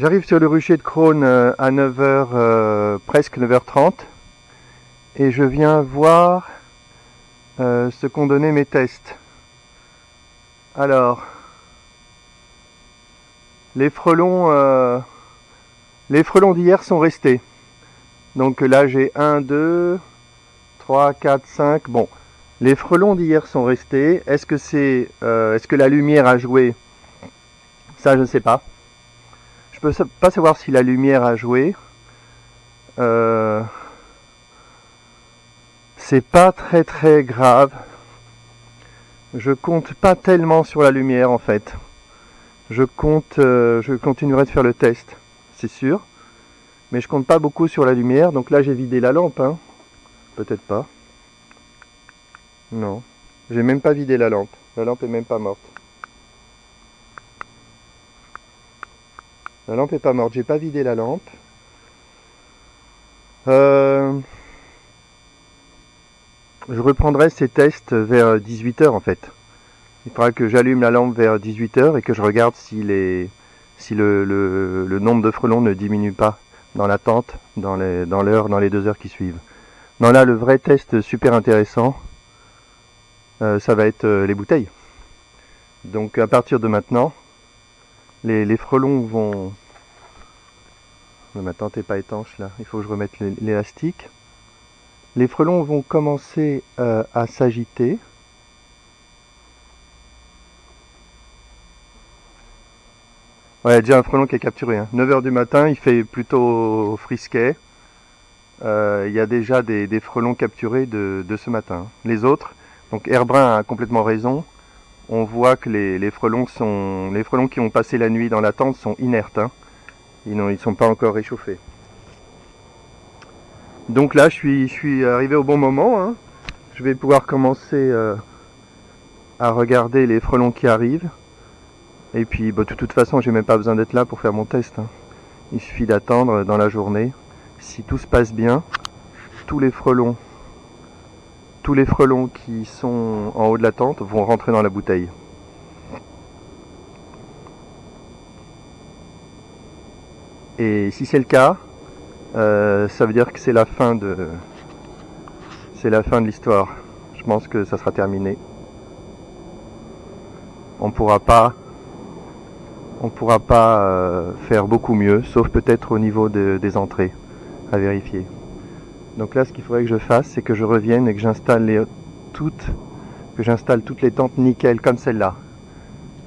J'arrive sur le rucher de Crosne à 9h, presque 9h30, et je viens voir ce qu'ont donné mes tests. Alors, les frelons d'hier sont restés. Donc là j'ai 1, 2, 3, 4, 5. Bon, les frelons d'hier sont restés. Est-ce que la lumière a joué? Ça je ne sais pas. Je peux pas savoir si la lumière a joué. C'est pas très très grave. Je compte pas tellement sur la lumière en fait. Je continuerai de faire le test, c'est sûr. Mais je compte pas beaucoup sur la lumière. Donc là j'ai vidé la lampe, hein. Peut-être pas. Non. J'ai même pas vidé la lampe. La lampe est même pas morte. La lampe est pas morte. J'ai pas vidé la lampe. Je reprendrai ces tests vers 18h en fait. Il faudra que j'allume la lampe vers 18h et que je regarde si le nombre de frelons ne diminue pas dans l'attente, dans les 2 heures qui suivent. Non, là, le vrai test super intéressant, ça va être les bouteilles. Donc à partir de maintenant, les frelons vont... Ma tente n'est pas étanche là, il faut que je remette l'élastique. Les frelons vont commencer à s'agiter. Ouais, il y a déjà un frelon qui est capturé. Hein. 9h du matin, il fait plutôt frisquet. Il y a déjà des frelons capturés de ce matin. Les autres, donc Herbrun a complètement raison. On voit que les frelons qui ont passé la nuit dans la tente sont inertes. Hein. Ils ne sont pas encore réchauffés. Donc là, je suis arrivé au bon moment. Hein. Je vais pouvoir commencer à regarder les frelons qui arrivent. Et puis, de toute façon, j'ai même pas besoin d'être là pour faire mon test. Hein. Il suffit d'attendre dans la journée. Si tout se passe bien, tous les frelons qui sont en haut de la tente vont rentrer dans la bouteille. Et si c'est le cas, ça veut dire que c'est la fin de l'histoire. Je pense que ça sera terminé. On pourra pas faire beaucoup mieux, sauf peut-être au niveau des entrées à vérifier. Donc là, ce qu'il faudrait que je fasse, c'est que je revienne et que j'installe toutes les tentes nickel comme celle-là.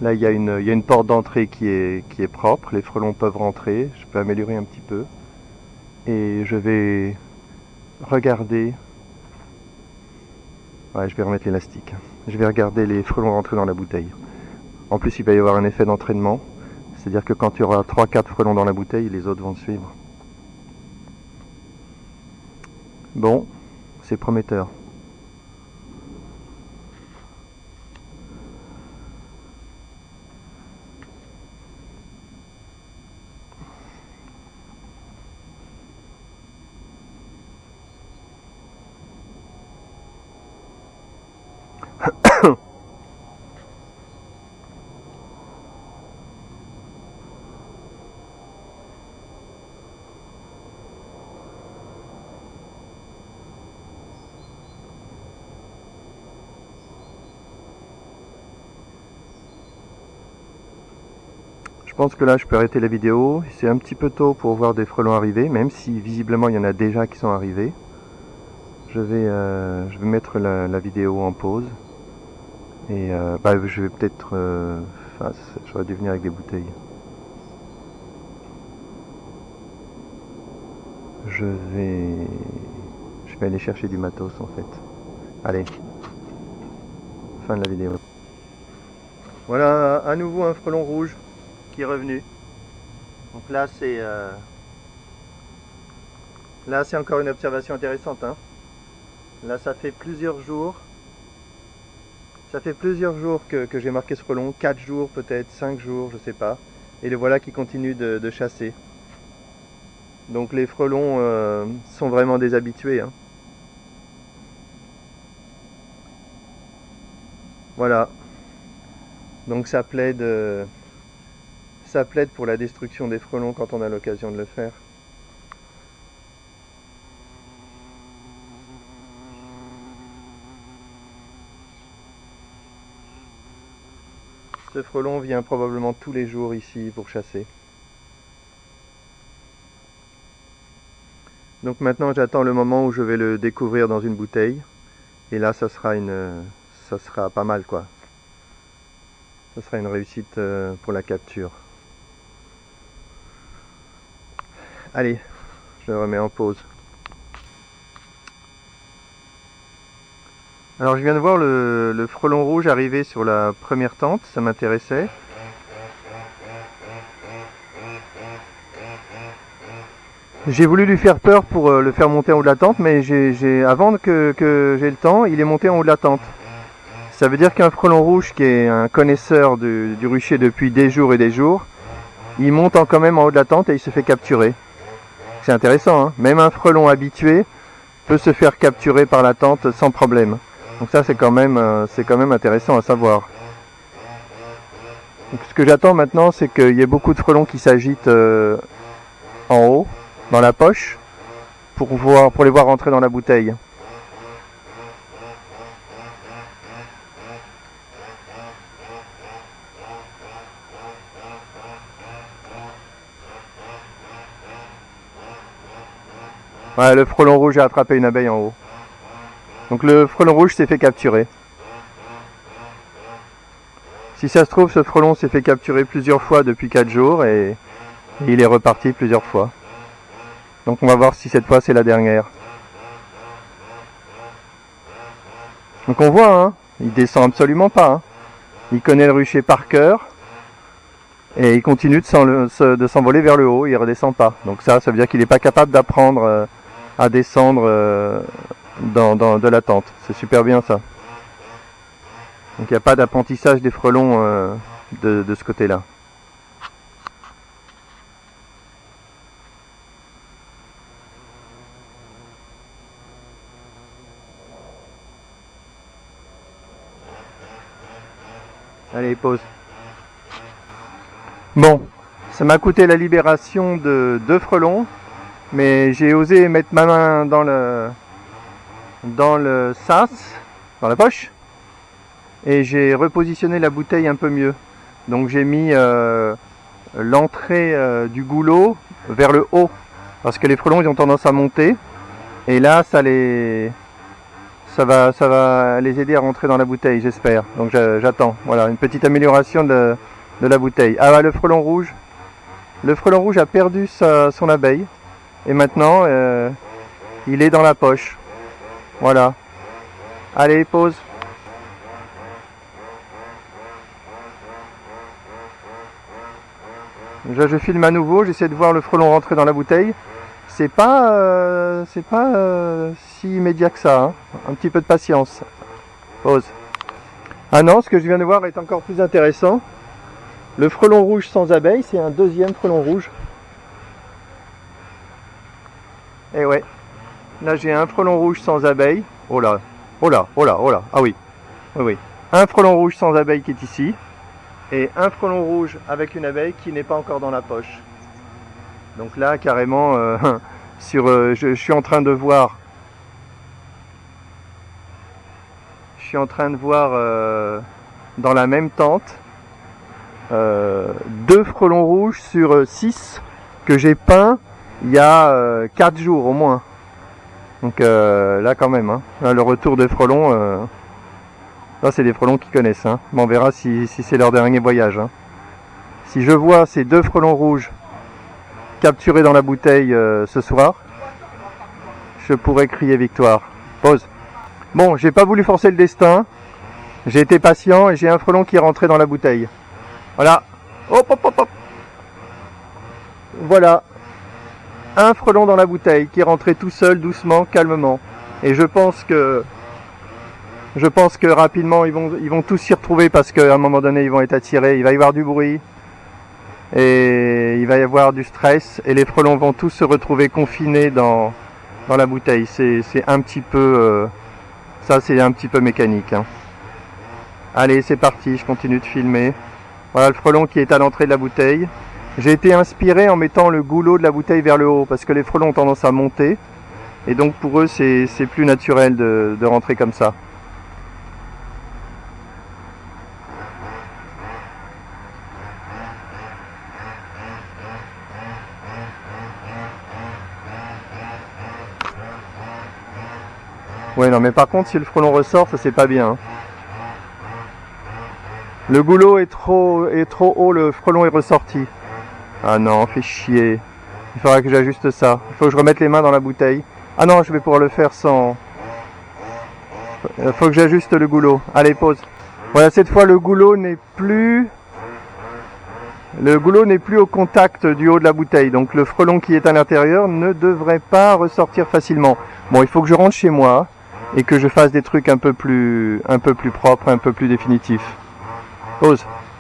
Là, il y a une porte d'entrée qui est propre. Les frelons peuvent rentrer. Je peux améliorer un petit peu. Et je vais regarder. Ouais, je vais remettre l'élastique. Je vais regarder les frelons rentrer dans la bouteille. En plus, il va y avoir un effet d'entraînement. C'est-à-dire que quand il y aura 3-4 frelons dans la bouteille, les autres vont suivre. Bon, c'est prometteur. Je pense que là je peux arrêter la vidéo. C'est un petit peu tôt pour voir des frelons arriver, même si visiblement il y en a déjà qui sont arrivés. Je vais mettre la vidéo en pause. Et je vais peut-être... j'aurais dû venir avec des bouteilles. Je vais aller chercher du matos en fait. Allez, fin de la vidéo. Voilà, à nouveau un frelon rouge qui est revenu. Donc là c'est encore une observation intéressante. Hein. Là ça fait plusieurs jours. Que j'ai marqué ce frelon. 4 jours peut-être, 5 jours, je sais pas. Et le voilà qui continue de chasser. Donc les frelons sont vraiment des habitués. Hein. Voilà. Donc ça plaide ça plaide pour la destruction des frelons quand on a l'occasion de le faire. Ce frelon vient probablement tous les jours ici pour chasser. Donc maintenant j'attends le moment où je vais le découvrir dans une bouteille. Et là ça sera pas mal quoi. Ça sera une réussite pour la capture. Allez, je le remets en pause. Alors je viens de voir le frelon rouge arriver sur la première tente, ça m'intéressait. J'ai voulu lui faire peur pour le faire monter en haut de la tente, mais avant que j'ai le temps, il est monté en haut de la tente. Ça veut dire qu'un frelon rouge qui est un connaisseur du rucher depuis des jours et des jours, il monte quand même en haut de la tente et il se fait capturer. C'est intéressant, hein. Même un frelon habitué peut se faire capturer par la tente sans problème. Donc ça c'est quand même intéressant à savoir. Donc, ce que j'attends maintenant, c'est qu'il y ait beaucoup de frelons qui s'agitent en haut, dans la poche, pour les voir rentrer dans la bouteille. Ouais, le frelon rouge a attrapé une abeille en haut. Donc le frelon rouge s'est fait capturer. Si ça se trouve, ce frelon s'est fait capturer plusieurs fois depuis 4 jours et il est reparti plusieurs fois. Donc on va voir si cette fois c'est la dernière. Donc on voit, hein, il descend absolument pas. Hein. Il connaît le rucher par cœur et il continue de s'envoler vers le haut, il redescend pas. Donc ça veut dire qu'il n'est pas capable d'apprendre à descendre de la tente. C'est super bien ça. Donc il n'y a pas d'apprentissage des frelons de ce côté-là. Allez, pause. Bon, ça m'a coûté la libération de 2 frelons, mais j'ai osé mettre ma main dans le sas, dans la poche, et j'ai repositionné la bouteille un peu mieux. Donc j'ai mis l'entrée du goulot vers le haut, parce que les frelons ils ont tendance à monter, et là ça va les aider à rentrer dans la bouteille, j'espère. Donc j'attends. Voilà, une petite amélioration de la bouteille. Ah bah, le frelon rouge a perdu son abeille. Et maintenant, il est dans la poche. Voilà. Allez, pause. Je filme à nouveau, j'essaie de voir le frelon rentrer dans la bouteille. C'est pas si immédiat que ça, hein. Un petit peu de patience. Pause. Ah non, ce que je viens de voir est encore plus intéressant. Le frelon rouge sans abeille, c'est un deuxième frelon rouge. Et ouais, là j'ai un frelon rouge sans abeille. Oh là, oh là, oh là, oh là. Ah oui, oui, oui. Un frelon rouge sans abeille qui est ici. Et un frelon rouge avec une abeille qui n'est pas encore dans la poche. Donc là, carrément, je suis en train de voir. Je suis en train de voir dans la même tente 2 frelons rouges sur 6 que j'ai peints il y a 4 jours au moins. Donc là quand même, hein, là, le retour des frelons, là c'est des frelons qui connaissent. Hein. On verra si c'est leur dernier voyage. Hein. Si je vois ces 2 frelons rouges capturés dans la bouteille ce soir, je pourrais crier victoire. Pause. Bon, j'ai pas voulu forcer le destin. J'ai été patient et j'ai un frelon qui est rentré dans la bouteille. Voilà. Hop, hop, hop, hop. Voilà. Un frelon dans la bouteille qui est rentré tout seul, doucement, calmement. Et je pense que rapidement ils vont tous s'y retrouver parce qu'à un moment donné ils vont être attirés. Il va y avoir du bruit et il va y avoir du stress et les frelons vont tous se retrouver confinés dans la bouteille. C'est un petit peu ça, c'est un petit peu mécanique. Hein. Allez, c'est parti. Je continue de filmer. Voilà le frelon qui est à l'entrée de la bouteille. J'ai été inspiré en mettant le goulot de la bouteille vers le haut parce que les frelons ont tendance à monter et donc pour eux c'est plus naturel de rentrer comme ça. Ouais non mais par contre si le frelon ressort ça c'est pas bien. Le goulot est trop haut, le frelon est ressorti. Ah non, fait chier. Il faudra que j'ajuste ça. Il faut que je remette les mains dans la bouteille. Ah non, je vais pouvoir le faire sans... Il faut que j'ajuste le goulot. Allez, pause. Voilà, cette fois le goulot n'est plus... Le goulot n'est plus au contact du haut de la bouteille. Donc le frelon qui est à l'intérieur ne devrait pas ressortir facilement. Bon, il faut que je rentre chez moi et que je fasse des trucs un peu plus propres, un peu plus définitifs. Pause.